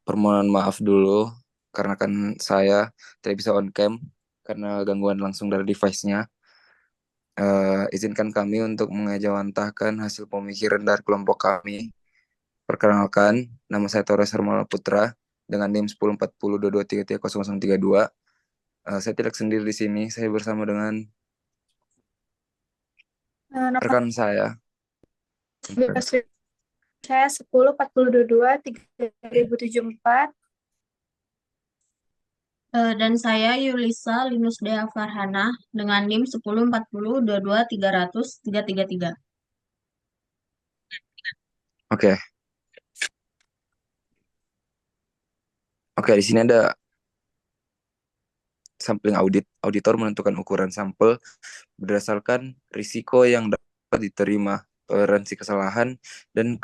Permohonan maaf dulu karena kan saya tidak bisa on cam karena gangguan langsung dari device-nya. Izinkan kami untuk mengejawantahkan hasil pemikiran dari kelompok kami. Perkenalkan, nama saya Torres Hermola Putra dengan NIM 104022330032. Saya tidak sendiri di sini, saya bersama dengan Nomor rekan saya. Bentar. 11 saya 104022 3074. Dan saya Yulisa Linus Dea Farhana dengan NIM 104022300333. Oke, oke, di sini ada sampling audit. Auditor menentukan ukuran sampel berdasarkan risiko yang dapat diterima, toleransi kesalahan, dan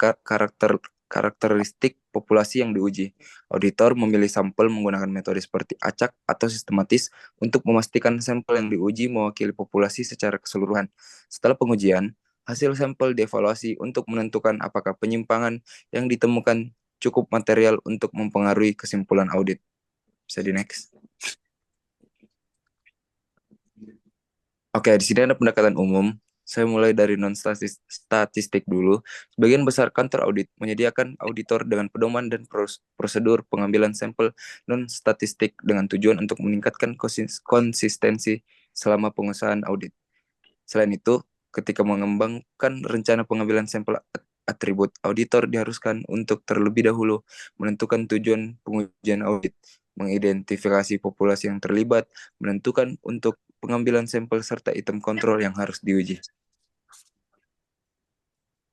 karakteristik populasi yang diuji. Auditor memilih sampel menggunakan metode seperti acak atau sistematis untuk memastikan sampel yang diuji mewakili populasi secara keseluruhan. Setelah pengujian, hasil sampel dievaluasi untuk menentukan apakah penyimpangan yang ditemukan cukup material untuk mempengaruhi kesimpulan audit. Bisa di next. Oke, di sini ada pendekatan umum. Saya mulai dari non-statistik dulu. Sebagian besar kantor audit menyediakan auditor dengan pedoman dan prosedur pengambilan sampel non-statistik dengan tujuan untuk meningkatkan konsistensi selama pengusahaan audit. Selain itu, ketika mengembangkan rencana pengambilan sampel atribut, auditor diharuskan untuk terlebih dahulu menentukan tujuan pengujian audit, mengidentifikasi populasi yang terlibat, menentukan untuk pengambilan sampel serta item kontrol yang harus diuji.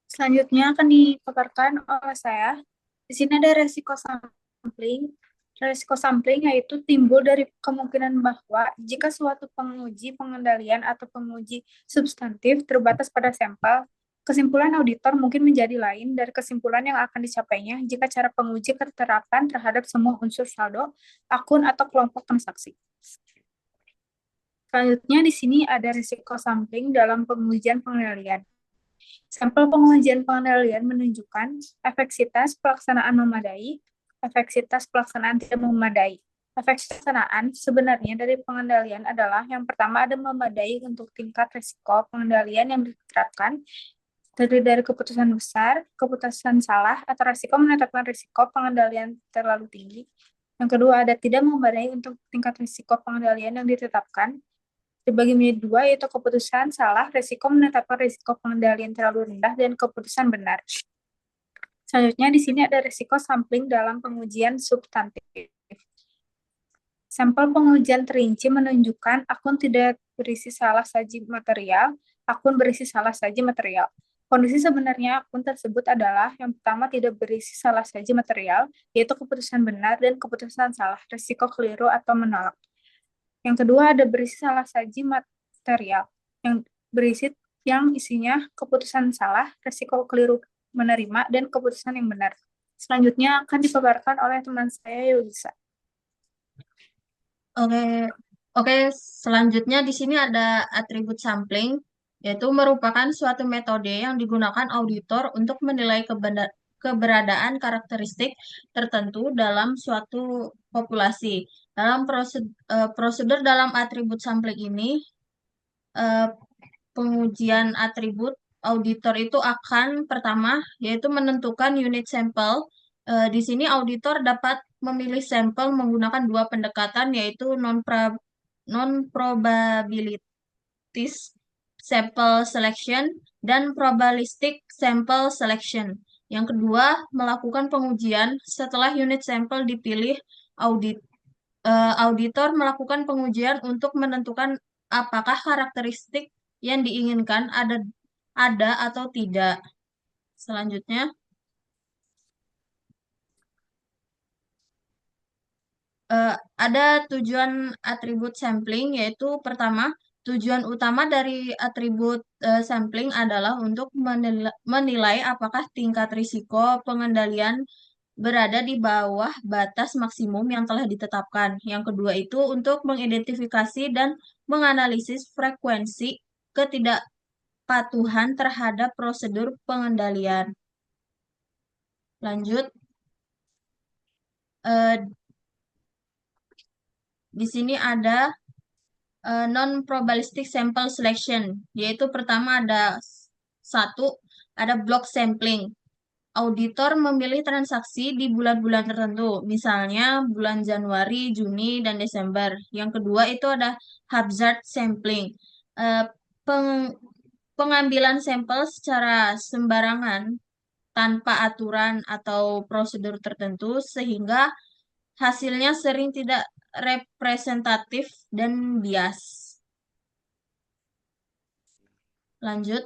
Selanjutnya akan dipaparkan oleh saya. Di sini ada resiko sampling. Resiko sampling yaitu timbul dari kemungkinan bahwa jika suatu penguji pengendalian atau penguji substantif terbatas pada sampel, kesimpulan auditor mungkin menjadi lain dari kesimpulan yang akan dicapainya jika cara penguji diterapkan terhadap semua unsur saldo, akun, atau kelompok transaksi. Selanjutnya di sini ada risiko sampling dalam pengujian pengendalian. Sampel pengujian pengendalian menunjukkan efektivitas pelaksanaan memadai, efektivitas pelaksanaan tidak memadai. Efektivitas pelaksanaan sebenarnya dari pengendalian adalah yang pertama ada memadai untuk tingkat risiko pengendalian yang diterapkan, terdiri dari keputusan besar, keputusan salah, atau risiko menetapkan risiko pengendalian terlalu tinggi. Yang kedua ada tidak memadai untuk tingkat risiko pengendalian yang ditetapkan, dibagi menjadi dua, yaitu keputusan salah, risiko menetapkan risiko pengendalian terlalu rendah, dan keputusan benar. Selanjutnya di sini ada risiko sampling dalam pengujian substantif. Sampel pengujian terinci menunjukkan akun tidak berisi salah saji material, akun berisi salah saji material. Kondisi sebenarnya akun tersebut adalah yang pertama tidak berisi salah saji material, yaitu keputusan benar dan keputusan salah, risiko keliru atau menolak. Yang kedua ada berisi salah saji material, yang berisi yang isinya keputusan salah, risiko keliru menerima, dan keputusan yang benar. Selanjutnya akan dipaparkan oleh teman saya Yulisa. Oke, oke. Selanjutnya di sini ada atribut sampling, yaitu merupakan suatu metode yang digunakan auditor untuk menilai keberadaan karakteristik tertentu dalam suatu populasi. Dalam prosedur dalam atribut sampling ini, eh, pengujian atribut auditor itu akan pertama yaitu menentukan unit sampel. Di sini auditor dapat memilih sampel menggunakan dua pendekatan yaitu non-probabilities sample selection dan probabilistic sample selection. Yang kedua, melakukan pengujian setelah unit sampel dipilih audit. Auditor melakukan pengujian untuk menentukan apakah karakteristik yang diinginkan ada atau tidak. Selanjutnya, ada tujuan atribut sampling, yaitu pertama, tujuan utama dari atribut sampling adalah untuk menilai apakah tingkat risiko pengendalian berada di bawah batas maksimum yang telah ditetapkan. Yang kedua itu untuk mengidentifikasi dan menganalisis frekuensi ketidakpatuhan terhadap prosedur pengendalian. Lanjut, Eh, di sini ada non-probabilistic sample selection, yaitu pertama ada block sampling. Auditor memilih transaksi di bulan-bulan tertentu, misalnya bulan Januari, Juni, dan Desember. Yang kedua itu ada hazard sampling. Eh, pengambilan sampel secara sembarangan tanpa aturan atau prosedur tertentu sehingga hasilnya sering tidak representatif dan bias. Lanjut.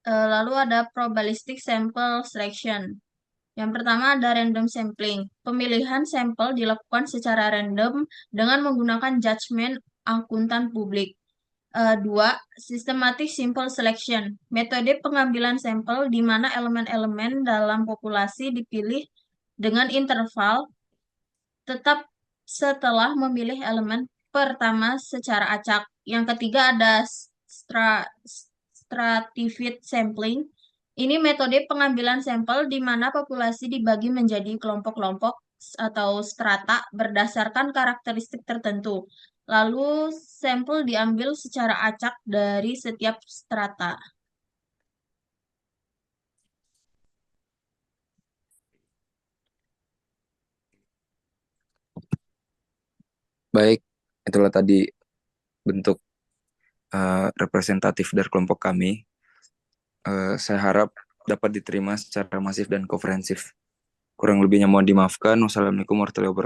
Lalu ada probabilistic sample selection. Yang pertama ada random sampling. Pemilihan sampel dilakukan secara random dengan menggunakan judgement akuntan publik. Dua, systematic simple selection. Metode pengambilan sampel di mana elemen-elemen dalam populasi dipilih dengan interval tetap setelah memilih elemen pertama secara acak. Yang ketiga ada stratified sampling. Ini metode pengambilan sampel di mana populasi dibagi menjadi kelompok-kelompok atau strata berdasarkan karakteristik tertentu. Lalu sampel diambil secara acak dari setiap strata. Baik, itulah tadi bentuk representatif dari kelompok kami. Saya harap dapat diterima secara masif dan komprehensif. Kurang lebihnya mohon dimaafkan. Wassalamualaikum warahmatullahi wabarakatuh.